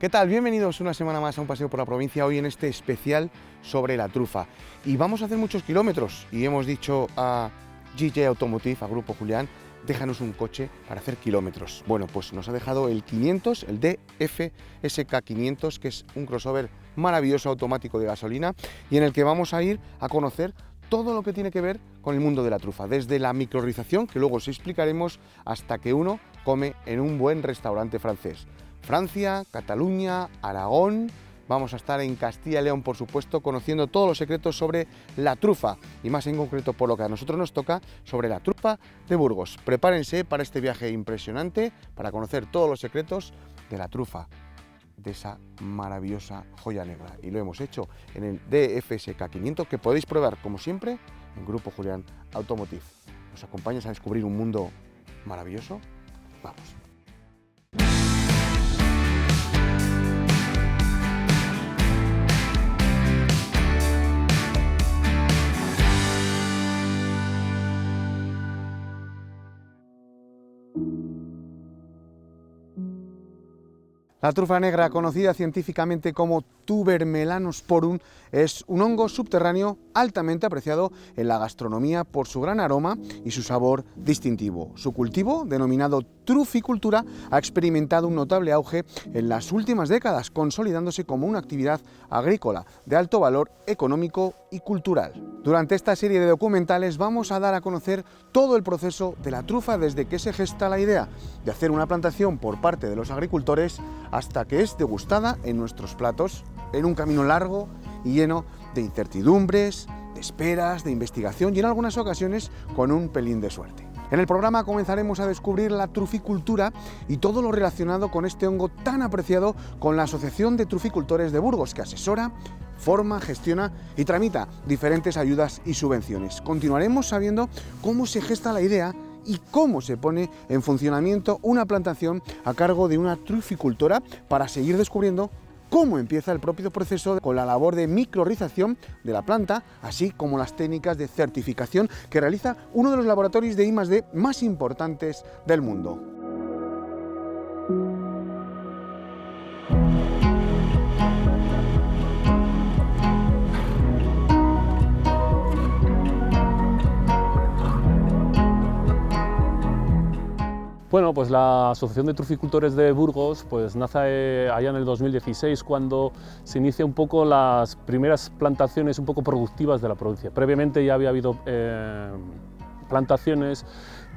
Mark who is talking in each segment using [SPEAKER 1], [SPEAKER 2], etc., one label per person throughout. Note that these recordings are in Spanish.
[SPEAKER 1] ¿Qué tal? Bienvenidos una semana más a un paseo por la provincia, hoy en este especial sobre la trufa. Y vamos a hacer muchos kilómetros y hemos dicho a GJ Automotive, a Grupo Julián, déjanos un coche para hacer kilómetros. Bueno, pues nos ha dejado el 500, el DFSK 500, que es un crossover maravilloso automático de gasolina y en el que vamos a ir a conocer todo lo que tiene que ver con el mundo de la trufa, desde la microrización, que luego os explicaremos, hasta que uno come en un buen restaurante francés. Francia, Cataluña, Aragón, vamos a estar en Castilla y León, por supuesto, conociendo todos los secretos sobre la trufa y más en concreto, por lo que a nosotros nos toca, sobre la trufa de Burgos. Prepárense para este viaje impresionante, para conocer todos los secretos de la trufa, de esa maravillosa joya negra. Y lo hemos hecho en el DFSK 500, que podéis probar, como siempre, en Grupo Julián Automotive. ¿Nos acompañas a descubrir un mundo maravilloso? Vamos. La trufa negra, conocida científicamente como Tuber melanosporum, es un hongo subterráneo altamente apreciado en la gastronomía por su gran aroma y su sabor distintivo. Su cultivo, denominado truficultura, ha experimentado un notable auge en las últimas décadas, consolidándose como una actividad agrícola de alto valor económico y cultural. Durante esta serie de documentales vamos a dar a conocer todo el proceso de la trufa, desde que se gesta la idea de hacer una plantación por parte de los agricultores hasta que es degustada en nuestros platos, en un camino largo y lleno de incertidumbres, de esperas, de investigación y en algunas ocasiones con un pelín de suerte. En el programa comenzaremos a descubrir la truficultura y todo lo relacionado con este hongo tan apreciado con la Asociación de Truficultores de Burgos, que asesora, forma, gestiona y tramita diferentes ayudas y subvenciones. Continuaremos sabiendo cómo se gesta la idea y cómo se pone en funcionamiento una plantación a cargo de una truficultora, para seguir descubriendo cómo empieza el propio proceso con la labor de microrización de la planta, así como las técnicas de certificación que realiza uno de los laboratorios de I+D más importantes del mundo.
[SPEAKER 2] Bueno, pues la Asociación de Truficultores de Burgos pues nace allá en el 2016, cuando se inicia un poco las primeras plantaciones un poco productivas de la provincia. Previamente ya había habido plantaciones,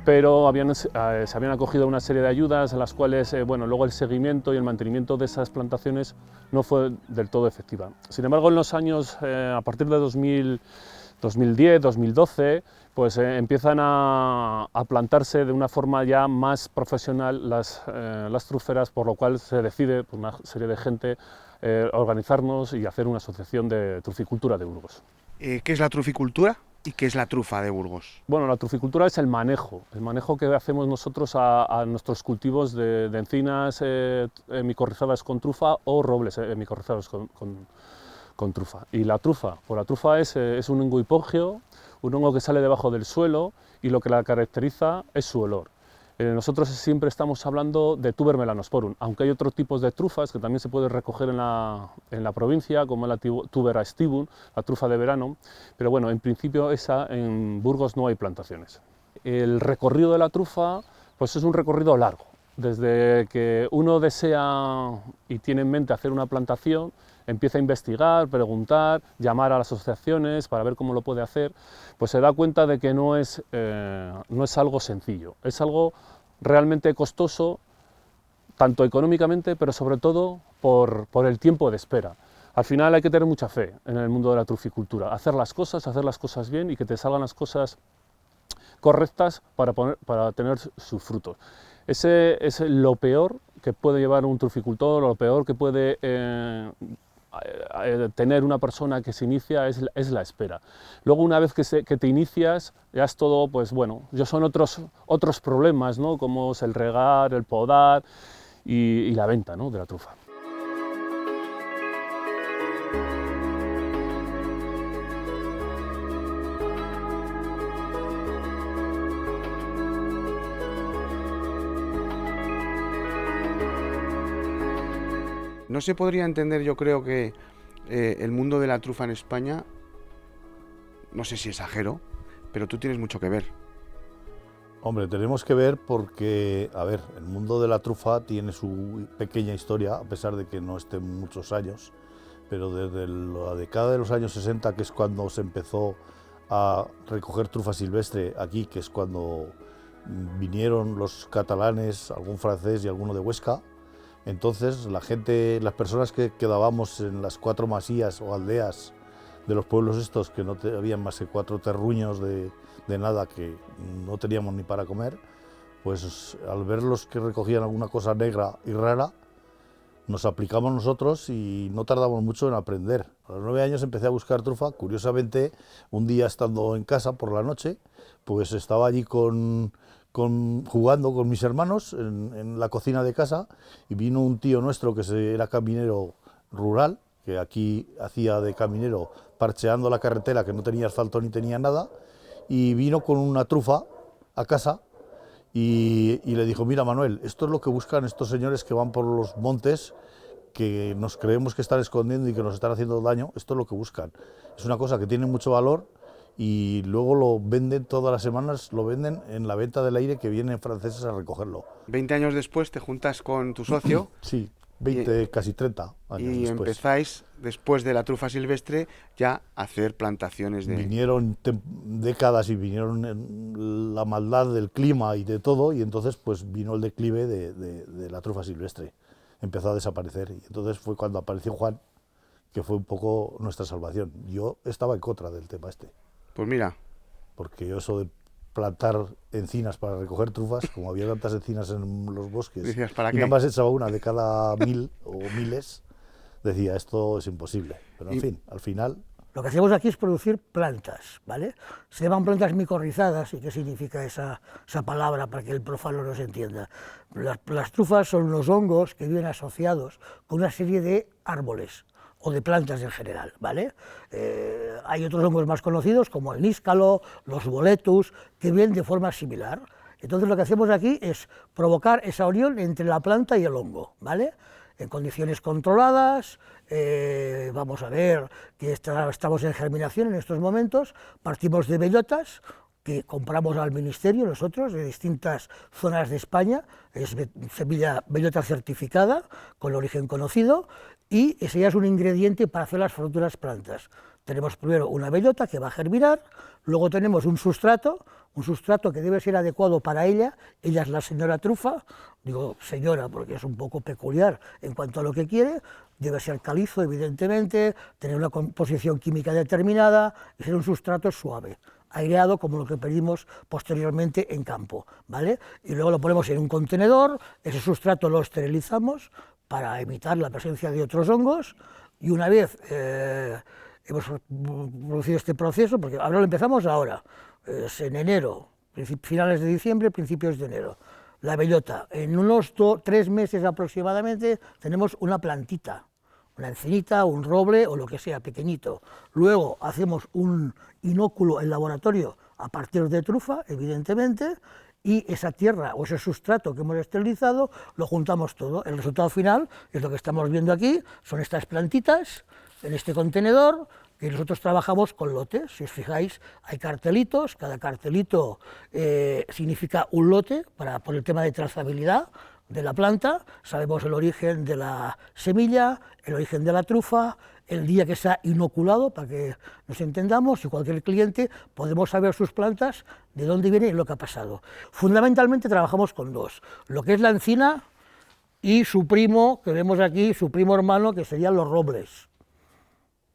[SPEAKER 2] pero se habían acogido a una serie de ayudas en las cuales bueno, luego el seguimiento y el mantenimiento de esas plantaciones no fue del todo efectiva. Sin embargo, en los años a partir de 2010, 2012, pues empiezan a plantarse de una forma ya más profesional las truferas, por lo cual se decide por una serie de gente organizarnos y hacer una asociación de truficultura de Burgos.
[SPEAKER 1] ¿Qué es la truficultura y qué es la trufa de Burgos?
[SPEAKER 2] Bueno, la truficultura es el manejo que hacemos nosotros a nuestros cultivos de encinas micorrizadas con trufa o robles micorrizados con trufa. Y la trufa, pues la trufa es un hongo hipógeo, un hongo que sale debajo del suelo y lo que la caracteriza es su olor. Nosotros siempre estamos hablando de Tuber melanosporum, aunque hay otros tipos de trufas que también se pueden recoger en la provincia, como la Tuber aestivum, la trufa de verano, pero bueno, en principio en Burgos no hay plantaciones. El recorrido de la trufa pues es un recorrido largo, desde que uno desea y tiene en mente hacer una plantación, empieza a investigar, preguntar, llamar a las asociaciones para ver cómo lo puede hacer, pues se da cuenta de que no es algo sencillo, es algo realmente costoso, tanto económicamente, pero sobre todo por el tiempo de espera. Al final hay que tener mucha fe en el mundo de la truficultura, hacer las cosas bien y que te salgan las cosas correctas para tener sus frutos. Ese es lo peor que puede llevar un truficultor, lo peor que puede tener una persona que se inicia es la espera. Luego, una vez que te inicias, ya es todo, pues bueno, ya son otros problemas, ¿no? Como es el regar, el podar y la venta, ¿no?, de la trufa.
[SPEAKER 1] No se podría entender, yo creo que el mundo de la trufa en España, no sé si exagero, pero tú tienes mucho que ver.
[SPEAKER 3] Hombre, tenemos que ver porque, a ver, el mundo de la trufa tiene su pequeña historia, a pesar de que no esté muchos años, pero desde la década de los años 60, que es cuando se empezó a recoger trufa silvestre aquí, que es cuando vinieron los catalanes, algún francés y alguno de Huesca. Entonces la gente, las personas que quedábamos en las 4 masías o aldeas de los pueblos estos, que no habían más que 4 terruños de nada, que no teníamos ni para comer, pues al verlos que recogían alguna cosa negra y rara, nos aplicamos nosotros y no tardamos mucho en aprender. A los 9 años empecé a buscar trufa. Curiosamente, un día estando en casa por la noche, pues estaba allí jugando con mis hermanos en la cocina de casa, y vino un tío nuestro que era caminero rural, que aquí hacía de caminero parcheando la carretera, que no tenía asfalto ni tenía nada, y vino con una trufa a casa y le dijo: mira, Manuel, esto es lo que buscan estos señores que van por los montes, que nos creemos que están escondiendo y que nos están haciendo daño. Esto es lo que buscan. Es una cosa que tiene mucho valor y luego lo venden todas las semanas, lo venden en la venta del aire, que vienen franceses a recogerlo.
[SPEAKER 1] 20 años después te juntas con tu socio.
[SPEAKER 3] Sí, 20, casi 30 años
[SPEAKER 1] y
[SPEAKER 3] después.
[SPEAKER 1] Empezáis, después de la trufa silvestre, ya a hacer plantaciones de...
[SPEAKER 3] Vinieron décadas y vinieron la maldad del clima y de todo, y entonces pues vino el declive de la trufa silvestre. Empezó a desaparecer, y entonces fue cuando apareció Juan, que fue un poco nuestra salvación. Yo estaba en contra del tema este.
[SPEAKER 1] Pues mira.
[SPEAKER 3] Porque yo eso de plantar encinas para recoger trufas, como había tantas encinas en los bosques,
[SPEAKER 1] decías, ¿para qué?
[SPEAKER 3] Y nada más echaba una de cada 1000 o miles, decía, esto es imposible. Pero en fin, al final...
[SPEAKER 4] Lo que hacemos aquí es producir plantas, ¿vale? Se llaman plantas micorrizadas. ¿Y qué significa esa palabra para que el profano nos entienda? Las trufas son unos hongos que viven asociados con una serie de árboles o de plantas en general, ¿vale? Hay otros hongos más conocidos, como el níscalo, los boletus, que viven de forma similar. Entonces lo que hacemos aquí es provocar esa unión entre la planta y el hongo, ¿vale? En condiciones controladas. Vamos a ver que estamos en germinación en estos momentos. Partimos de bellotas que compramos al ministerio nosotros, de distintas zonas de España. Es semilla bellota certificada, con origen conocido, y ese ya es un ingrediente para hacer las futuras plantas. Tenemos primero una bellota que va a germinar, luego tenemos un sustrato que debe ser adecuado para ella. Ella es la señora trufa, digo señora porque es un poco peculiar en cuanto a lo que quiere. Debe ser calizo, evidentemente, tener una composición química determinada y ser un sustrato suave, aireado, como lo que pedimos posteriormente en campo, ¿vale? Y luego lo ponemos en un contenedor, ese sustrato lo esterilizamos para evitar la presencia de otros hongos, y una vez hemos producido este proceso, porque ahora lo empezamos ahora, es en enero, finales de diciembre, principios de enero. La bellota, en unos 3 meses aproximadamente tenemos una plantita, una encinita, un roble o lo que sea, pequeñito. Luego hacemos un inóculo en laboratorio a partir de trufa, evidentemente, y esa tierra o ese sustrato que hemos esterilizado lo juntamos todo. El resultado final es lo que estamos viendo aquí, son estas plantitas en este contenedor, que nosotros trabajamos con lotes. Si os fijáis, hay cartelitos, cada cartelito significa un lote por el tema de trazabilidad de la planta. Sabemos el origen de la semilla, el origen de la trufa, el día que se ha inoculado, para que nos entendamos, y cualquier cliente podemos saber sus plantas, de dónde viene y lo que ha pasado. Fundamentalmente trabajamos con dos, lo que es la encina y su primo, que vemos aquí, su primo hermano, que serían los robles.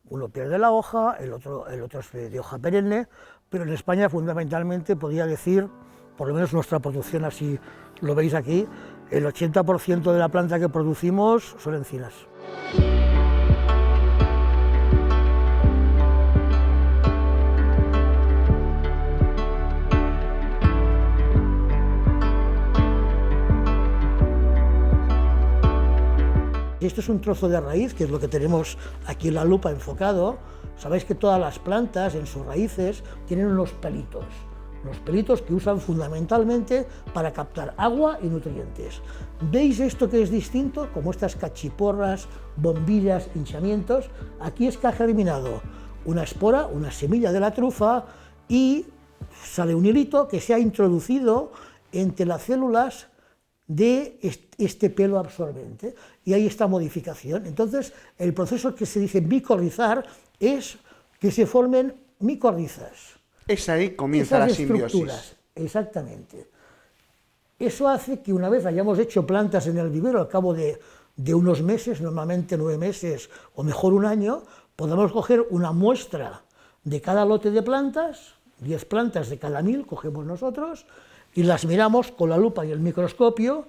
[SPEAKER 4] Uno pierde la hoja, el otro es de hoja perenne, pero en España fundamentalmente podría decir, por lo menos nuestra producción así lo veis aquí, el 80% de la planta que producimos son encinas. Esto es un trozo de raíz, que es lo que tenemos aquí en la lupa enfocado. Sabéis que todas las plantas en sus raíces tienen unos pelitos. Los pelitos que usan fundamentalmente para captar agua y nutrientes. ¿Veis esto que es distinto? Como estas cachiporras, bombillas, hinchamientos. Aquí es que ha germinado una espora, una semilla de la trufa, y sale un hilito que se ha introducido entre las células de este pelo absorbente, y ahí está modificación. Entonces, el proceso que se dice micorrizar es que se formen micorrizas.
[SPEAKER 1] Es ahí comienza la simbiosis.
[SPEAKER 4] Exactamente. Eso hace que una vez hayamos hecho plantas en el vivero, al cabo de unos meses, normalmente 9 meses o mejor un año, podamos coger una muestra de cada lote de plantas, 10 plantas de cada 1000 cogemos nosotros, y las miramos con la lupa y el microscopio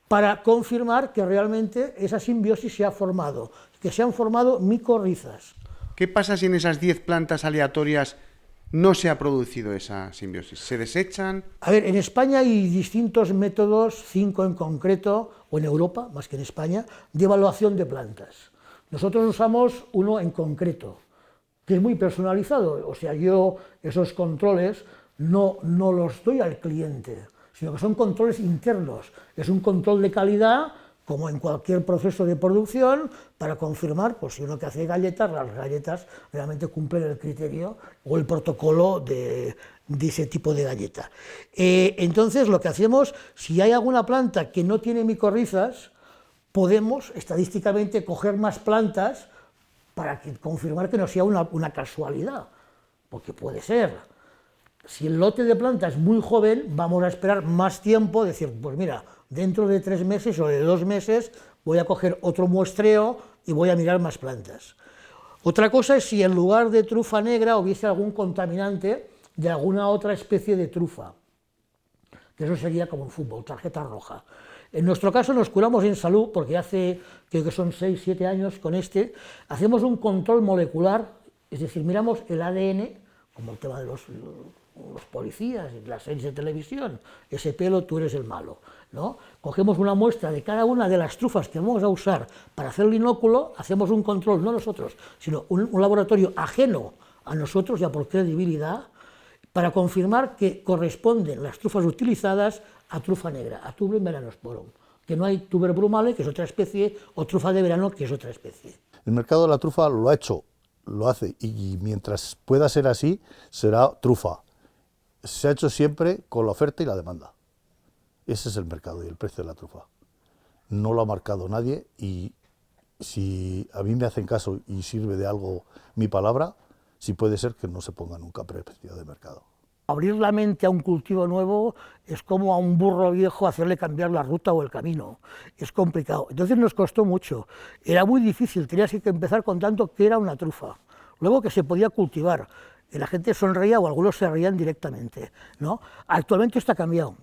[SPEAKER 4] para confirmar que realmente esa simbiosis se ha formado, que se han formado micorrizas.
[SPEAKER 1] ¿Qué pasa si en esas 10 plantas aleatorias no se ha producido esa simbiosis? ¿Se desechan?
[SPEAKER 4] A ver, en España hay distintos métodos, 5 en concreto, o en Europa, más que en España, de evaluación de plantas. Nosotros usamos uno en concreto, que es muy personalizado, o sea, yo esos controles no los doy al cliente, sino que son controles internos, es un control de calidad, como en cualquier proceso de producción, para confirmar, pues si uno que hace galletas, las galletas realmente cumplen el criterio o el protocolo de ese tipo de galleta. Entonces, lo que hacemos, si hay alguna planta que no tiene micorrizas, podemos estadísticamente coger más plantas para confirmar que no sea una casualidad, porque puede ser. Si el lote de planta es muy joven, vamos a esperar más tiempo, decir, pues mira, dentro de 3 meses o de 2 meses voy a coger otro muestreo y voy a mirar más plantas. Otra cosa es si en lugar de trufa negra hubiese algún contaminante de alguna otra especie de trufa, que eso sería como en fútbol, tarjeta roja. En nuestro caso nos curamos en salud, porque hace, creo que son 6, 7 años con hacemos un control molecular, es decir, miramos el ADN, como el tema de los policías y las series de televisión, ese pelo tú eres el malo, ¿no? Cogemos una muestra de cada una de las trufas que vamos a usar para hacer el inóculo, hacemos un control, no nosotros, sino un laboratorio ajeno a nosotros, ya por credibilidad, para confirmar que corresponden las trufas utilizadas a trufa negra, a Tuber melanosporum, que no hay Tuber brumale, que es otra especie, o trufa de verano, que es otra especie.
[SPEAKER 3] El mercado de la trufa lo ha hecho, lo hace, y mientras pueda ser así, será trufa. Se ha hecho siempre con la oferta y la demanda. Ese es el mercado y el precio de la trufa. No lo ha marcado nadie, y si a mí me hacen caso y sirve de algo mi palabra, sí puede ser que no se ponga nunca precio de mercado.
[SPEAKER 4] Abrir la mente a un cultivo nuevo es como a un burro viejo hacerle cambiar la ruta o el camino. Es complicado. Entonces nos costó mucho. Era muy difícil, tenías que empezar contando qué era una trufa. Luego que se podía cultivar. Y la gente sonreía o algunos se reían directamente, ¿no? Actualmente está cambiado.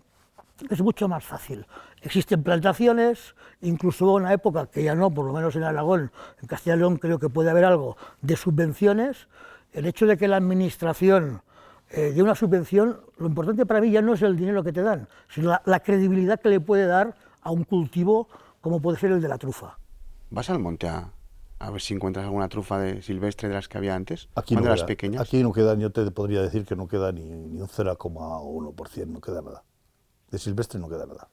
[SPEAKER 4] Es mucho más fácil. Existen plantaciones, incluso hubo una época que ya no, por lo menos en Aragón, en Castilla y León creo que puede haber algo de subvenciones. El hecho de que la administración de una subvención, lo importante para mí ya no es el dinero que te dan, sino la credibilidad que le puede dar a un cultivo como puede ser el de la trufa.
[SPEAKER 1] ¿Vas al monte a ver si encuentras alguna trufa de silvestre de las que había antes?
[SPEAKER 3] Aquí
[SPEAKER 1] cuando
[SPEAKER 3] no
[SPEAKER 1] eras
[SPEAKER 3] queda,
[SPEAKER 1] pequeñas.
[SPEAKER 3] aquí no quedan, yo te podría decir que no queda ni un 0,1%, no queda nada. De silvestre no queda nada.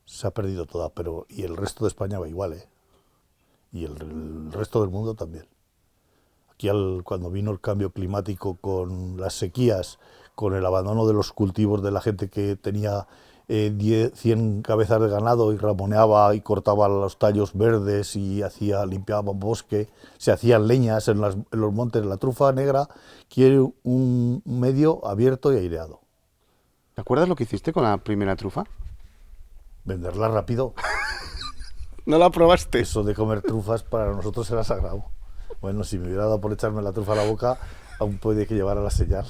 [SPEAKER 3] Se ha perdido toda, pero y el resto de España va igual, ¿eh? Y el resto del mundo también. Aquí cuando vino el cambio climático con las sequías, con el abandono de los cultivos de la gente que tenía 100 cabezas de ganado y ramoneaba y cortaba los tallos verdes y limpiaba bosque, se hacían leñas en los montes. La trufa negra quiere un medio abierto y aireado.
[SPEAKER 1] ¿Te acuerdas lo que hiciste con la primera trufa?
[SPEAKER 3] Venderla rápido.
[SPEAKER 1] ¿No la probaste?
[SPEAKER 3] Eso de comer trufas para nosotros era sagrado. Bueno, si me hubiera dado por echarme la trufa a la boca, aún puede que llevara la señal.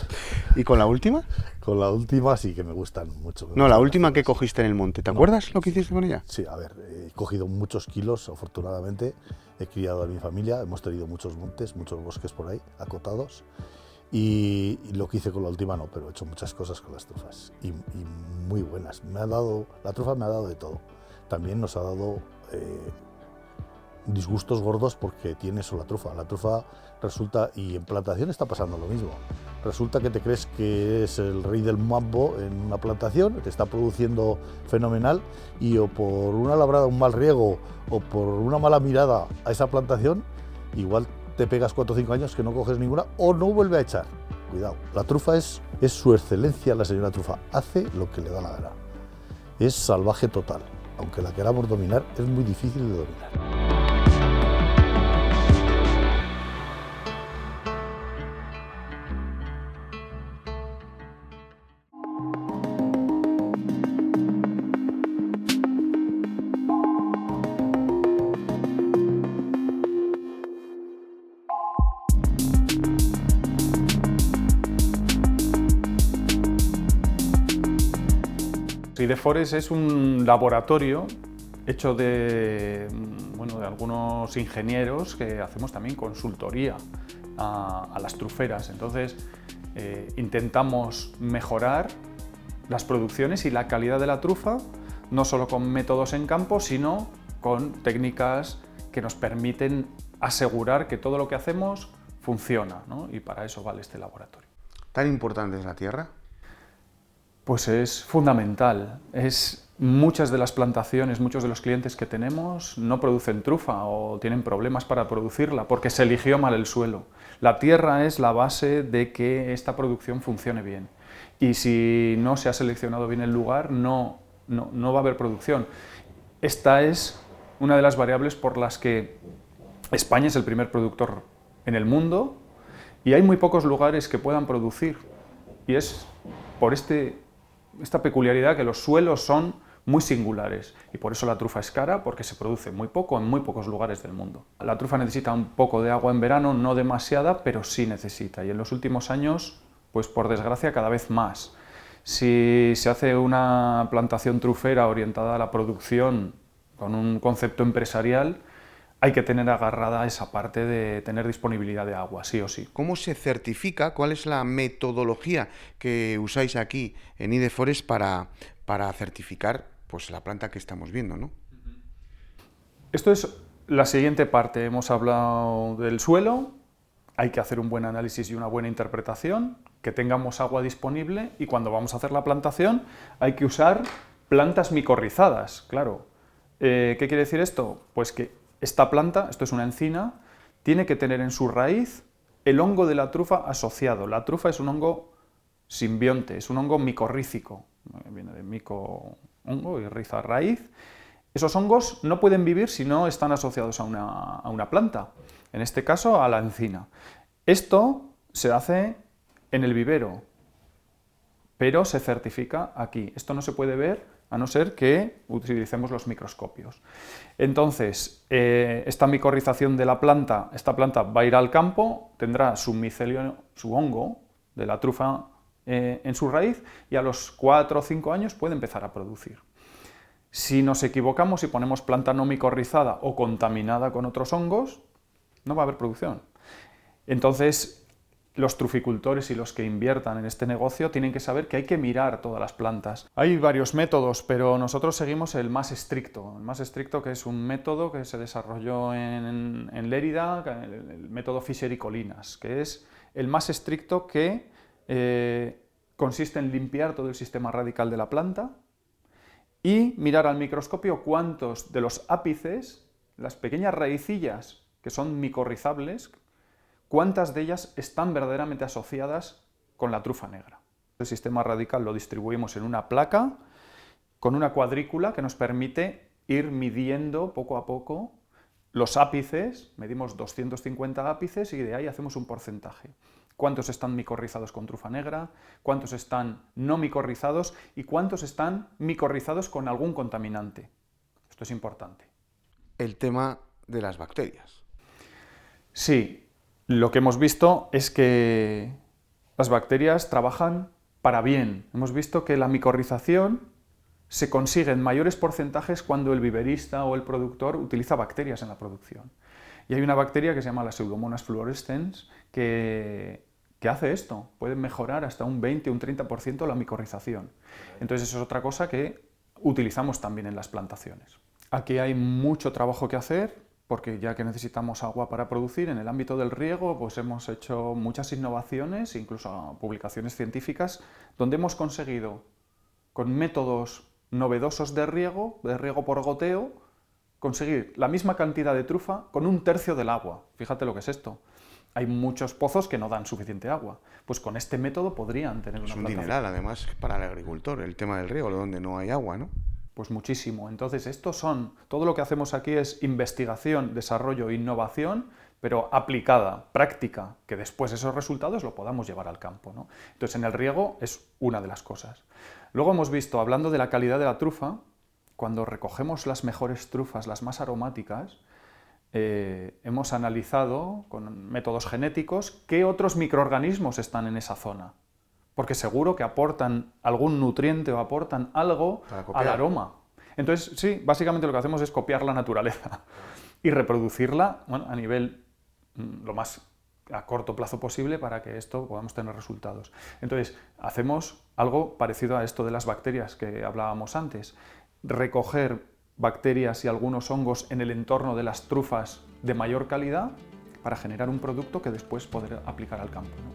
[SPEAKER 1] ¿Y con la última?
[SPEAKER 3] Con la última sí que me gustan mucho.
[SPEAKER 1] No, la última que cogiste en el monte. ¿Te acuerdas lo que hiciste con ella?
[SPEAKER 3] Sí, a ver, he cogido muchos kilos, afortunadamente. He criado a mi familia, hemos tenido muchos montes, muchos bosques por ahí, acotados. Y lo que hice con la última no, pero he hecho muchas cosas con las trufas. Y muy buenas. La trufa me ha dado de todo. También nos ha dado disgustos gordos porque tiene eso la trufa. La trufa resulta, y en plantación está pasando lo mismo. resulta que te crees que es el rey del mambo en una plantación, te está produciendo fenomenal y o por una labrada, un mal riego o por una mala mirada a esa plantación, igual te pegas 4 o 5 años que no coges ninguna o no vuelve a echar. Cuidado, la trufa es su excelencia, la señora trufa, hace lo que le da la gana. Es salvaje total, aunque la queramos dominar, es muy difícil de dominar.
[SPEAKER 5] Idefores es un laboratorio hecho de algunos ingenieros que hacemos también consultoría a las truferas. Entonces intentamos mejorar las producciones y la calidad de la trufa, no solo con métodos en campo, sino con técnicas que nos permiten asegurar que todo lo que hacemos funciona, ¿no? Y para eso vale este laboratorio.
[SPEAKER 1] ¿Tan importante es la tierra?
[SPEAKER 5] Pues es fundamental. Muchas de las plantaciones, muchos de los clientes que tenemos no producen trufa o tienen problemas para producirla porque se eligió mal el suelo. La tierra es la base de que esta producción funcione bien. Y si no se ha seleccionado bien el lugar, no va a haber producción. Esta es una de las variables por las que España es el primer productor en el mundo y hay muy pocos lugares que puedan producir. Y es por esta peculiaridad que los suelos son muy singulares y por eso la trufa es cara, porque se produce muy poco en muy pocos lugares del mundo. La trufa necesita un poco de agua en verano, no demasiada, pero sí necesita, y en los últimos años, pues por desgracia, cada vez más. Si se hace una plantación trufera orientada a la producción con un concepto empresarial, hay que tener agarrada esa parte de tener disponibilidad de agua, sí o sí.
[SPEAKER 1] ¿Cómo se certifica? ¿Cuál es la metodología que usáis aquí en Idefores para certificar pues, la planta que estamos viendo, ¿no?
[SPEAKER 5] Esto es la siguiente parte. Hemos hablado del suelo, hay que hacer un buen análisis y una buena interpretación, que tengamos agua disponible y cuando vamos a hacer la plantación hay que usar plantas micorrizadas, claro. ¿Qué quiere decir esto? Pues que esta planta, esto es una encina, tiene que tener en su raíz el hongo de la trufa asociado. La trufa es un hongo simbionte, es un hongo micorrícico, viene de mico, hongo y riza, raíz. Esos hongos no pueden vivir si no están asociados a una planta, en este caso a la encina. Esto se hace en el vivero, pero se certifica aquí. Esto no se puede ver a no ser que utilicemos los microscopios. Entonces, esta micorrización de la planta, esta planta va a ir al campo, tendrá su micelio, su hongo de la trufa en su raíz y a los 4 o 5 años puede empezar a producir. Si nos equivocamos y ponemos planta no micorrizada o contaminada con otros hongos, no va a haber producción. Entonces, los truficultores y los que inviertan en este negocio tienen que saber que hay que mirar todas las plantas. Hay varios métodos, pero nosotros seguimos el más estricto que es un método que se desarrolló en Lérida, el método Fischer y Colinas, que es el más estricto que consiste en limpiar todo el sistema radical de la planta y mirar al microscopio cuántos de los ápices, las pequeñas raicillas que son micorrizables, cuántas de ellas están verdaderamente asociadas con la trufa negra. El sistema radical lo distribuimos en una placa con una cuadrícula que nos permite ir midiendo poco a poco los ápices, medimos 250 ápices y de ahí hacemos un porcentaje. Cuántos están micorrizados con trufa negra, cuántos están no micorrizados y cuántos están micorrizados con algún contaminante. Esto es importante.
[SPEAKER 1] El tema de las bacterias.
[SPEAKER 5] Sí. Lo que hemos visto es que las bacterias trabajan para bien. Hemos visto que la micorrización se consigue en mayores porcentajes cuando el viverista o el productor utiliza bacterias en la producción. Y hay una bacteria que se llama la Pseudomonas fluorescens que hace esto. Puede mejorar hasta un 20 o un 30% la micorrización. Entonces eso es otra cosa que utilizamos también en las plantaciones. Aquí hay mucho trabajo que hacer. porque ya que necesitamos agua para producir, en el ámbito del riego pues hemos hecho muchas innovaciones, incluso publicaciones científicas, donde hemos conseguido, con métodos novedosos de riego por goteo, conseguir la misma cantidad de trufa con 1/3 del agua. Fíjate lo que es esto. Hay muchos pozos que no dan suficiente agua. Pues con este método podrían tener una
[SPEAKER 1] Es un
[SPEAKER 5] plantación.
[SPEAKER 1] dineral, además, para el agricultor, el tema del riego, donde no hay agua, ¿no?
[SPEAKER 5] Pues muchísimo. Entonces, todo lo que hacemos aquí es investigación, desarrollo, innovación, pero aplicada, práctica, que después esos resultados lo podamos llevar al campo, ¿no? Entonces, en el riego es una de las cosas. Luego hemos visto, hablando de la calidad de la trufa, cuando recogemos las mejores trufas, las más aromáticas, hemos analizado con métodos genéticos qué otros microorganismos están en esa zona. Porque seguro que aportan algún nutriente o aportan algo al aroma. Entonces, sí, básicamente lo que hacemos es copiar la naturaleza y reproducirla, bueno, a nivel lo más a corto plazo posible para que esto podamos tener resultados. Entonces, hacemos algo parecido a esto de las bacterias que hablábamos antes. Recoger bacterias y algunos hongos en el entorno de las trufas de mayor calidad para generar un producto que después poder aplicar al campo, ¿no?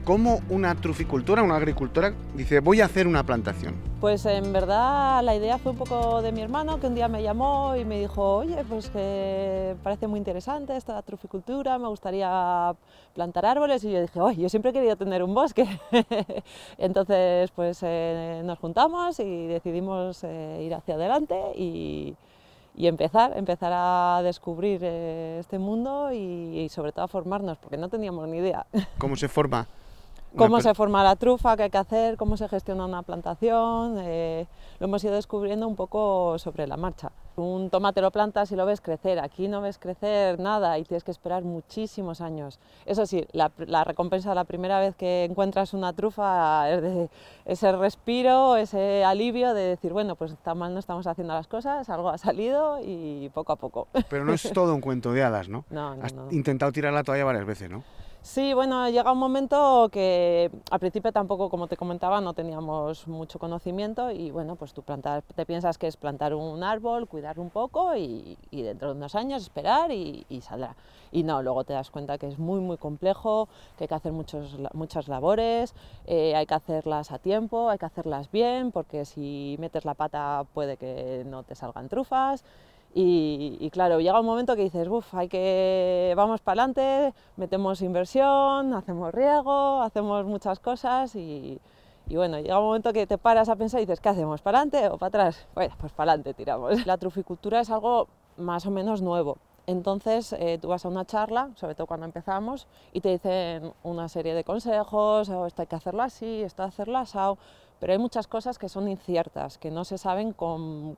[SPEAKER 1] ¿Cómo una truficultora, una agricultora, dice voy a hacer una plantación?
[SPEAKER 6] Pues en verdad la idea fue un poco de mi hermano, que un día me llamó y me dijo, oye, pues que parece muy interesante esta truficultura, me gustaría plantar árboles, y yo dije, oye, yo siempre he querido tener un bosque. Entonces pues nos juntamos y decidimos ir hacia adelante y empezar a descubrir este mundo y sobre todo a formarnos, porque no teníamos ni idea.
[SPEAKER 1] ¿Cómo se forma?
[SPEAKER 6] Cómo se forma la trufa, qué hay que hacer, cómo se gestiona una plantación, lo hemos ido descubriendo un poco sobre la marcha. Un tomate lo plantas y lo ves crecer, aquí no ves crecer nada y tienes que esperar muchísimos años. Eso sí, la recompensa la primera vez que encuentras una trufa es de ese respiro, ese alivio de decir, bueno, pues tan mal no estamos haciendo las cosas, algo ha salido y poco a poco.
[SPEAKER 1] Pero no es todo un cuento de hadas, ¿no?
[SPEAKER 6] No.
[SPEAKER 1] Has intentado tirar la toalla varias veces, ¿no?
[SPEAKER 6] Sí, bueno, llega un momento que al principio tampoco, como te comentaba, no teníamos mucho conocimiento y bueno, pues tú te piensas que es plantar un árbol, cuidarlo un poco y dentro de unos años esperar y saldrá. Y no, luego te das cuenta que es muy complejo, que hay que hacer muchas labores, hay que hacerlas a tiempo, hay que hacerlas bien, porque si metes la pata puede que no te salgan trufas. Y claro, llega un momento que dices, vamos para adelante, metemos inversión, hacemos riego, hacemos muchas cosas y bueno, llega un momento que te paras a pensar y dices, ¿qué hacemos? ¿Para adelante o para atrás? Bueno, pues para adelante tiramos. La truficultura es algo más o menos nuevo. Entonces tú vas a una charla, sobre todo cuando empezamos, y te dicen una serie de consejos, esto hay que hacerlo así, esto hay que hacerlo asado, pero hay muchas cosas que son inciertas, que no se saben con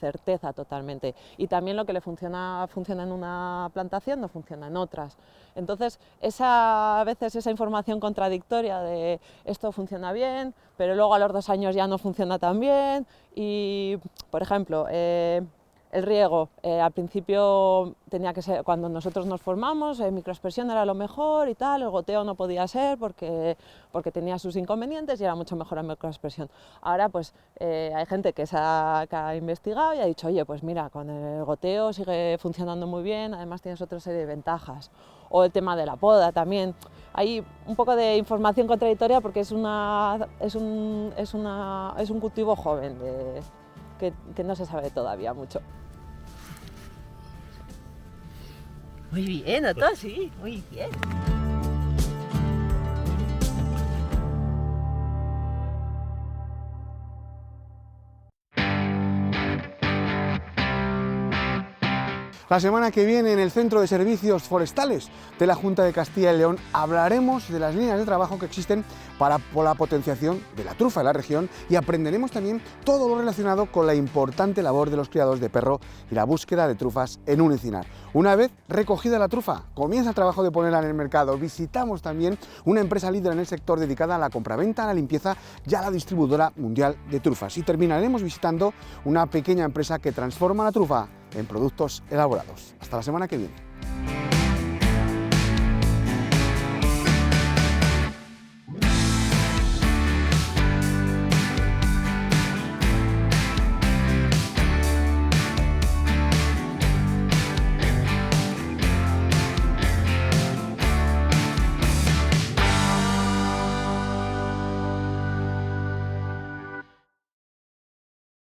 [SPEAKER 6] certeza totalmente. Y también lo que le funciona en una plantación no funciona en otras. Entonces, a veces esa información contradictoria de esto funciona bien, pero luego a los 2 años ya no funciona tan bien. Y, por ejemplo, el riego, al principio tenía que ser, cuando nosotros nos formamos, microaspersión era lo mejor y tal, el goteo no podía ser porque tenía sus inconvenientes y era mucho mejor la microaspersión. Ahora pues hay gente que ha investigado y ha dicho, oye, pues mira, con el goteo sigue funcionando muy bien, además tienes otra serie de ventajas. O el tema de la poda también. Hay un poco de información contradictoria porque es un cultivo joven, que no se sabe todavía mucho. Muy bien, Otto, sí, muy bien.
[SPEAKER 1] La semana que viene en el Centro de Servicios Forestales de la Junta de Castilla y León hablaremos de las líneas de trabajo que existen para la potenciación de la trufa en la región y aprenderemos también todo lo relacionado con la importante labor de los criadores de perro y la búsqueda de trufas en un encinar. Una vez recogida la trufa, comienza el trabajo de ponerla en el mercado. Visitamos también una empresa líder en el sector dedicada a la compraventa, a la limpieza y a la distribuidora mundial de trufas. Y terminaremos visitando una pequeña empresa que transforma la trufa en productos elaborados. Hasta la semana que viene.